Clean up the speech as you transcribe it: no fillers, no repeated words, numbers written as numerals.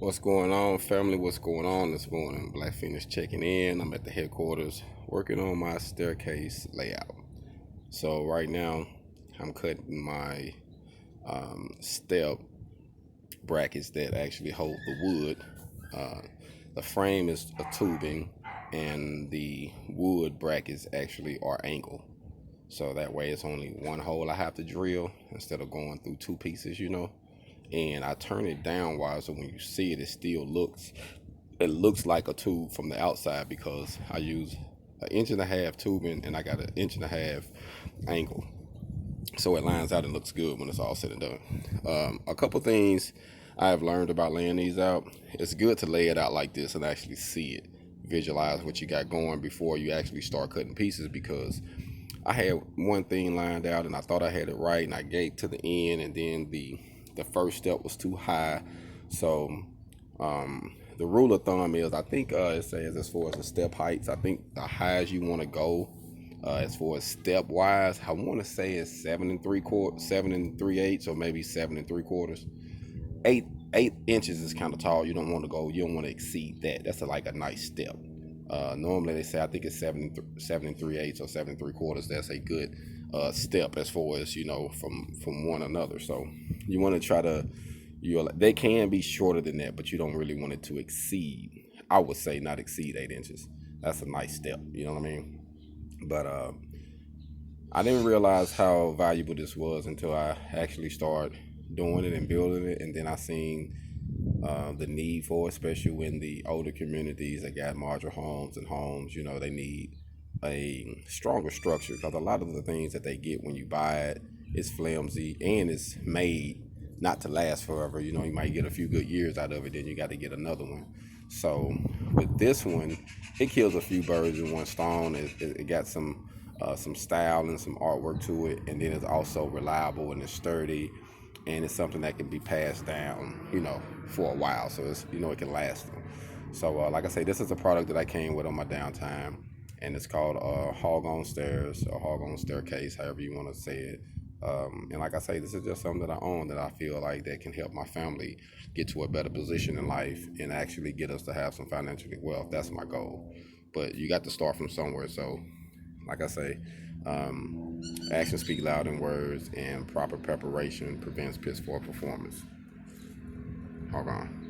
What's going on, family? What's going on this morning? Black Phoenix checking in. I'm at the headquarters working on my staircase layout. So right now, I'm cutting my step brackets that actually hold the wood. Uh, the frame is a tubing, and the wood brackets actually are angle. So that way, it's only one hole I have to drill instead of going through two pieces. And I turn it down wide so when you see it, it looks like a tube from the outside because I use an inch and a half tubing and I got an inch and a half angle, so it lines out and looks good when it's all said and done. A couple things I've learned about laying these out: it's good to lay it out like this and actually see it, visualize what you got going before you actually start cutting pieces, because I had one thing lined out and I thought I had it right, and I gave to the end, and then the first step was too high. So the rule of thumb is, I think it says, as far as the step heights, I think the highest you want to go as far as step wise, I want to say is 7 3/4, 7 3/8, or maybe 7 3/4. Eight inches is kind of tall. You don't want to go. You don't want to exceed that. That's like a nice step. Normally they say, I think it's 7 3/8 or 7 3/4. That's a good step as far as from one another. So you want to try to they can be shorter than that, but you don't really want it to exceed. I would say not exceed 8 inches. That's a nice step. You know what I mean? But I didn't realize how valuable this was until I actually started doing it and building it, and then I seen the need for it, especially when the older communities that got modular homes and homes, they need a stronger structure, because a lot of the things that they get when you buy it is flimsy and it's made not to last forever. You might get a few good years out of it, then you got to get another one. So with this one, it kills a few birds with one stone. It got some style and some artwork to it, and then it's also reliable and it's sturdy, and it's something that can be passed down, for a while. So it can last. So like I say, this is a product that I came with on my downtime, and it's called HogOn stairs, or HogOn staircase, however you want to say it. And like I say, this is just something that I own, that I feel like that can help my family get to a better position in life and actually get us to have some financial wealth. That's my goal. But you got to start from somewhere. So like I say, actions speak louder than words, and proper preparation prevents piss poor performance. Hold on.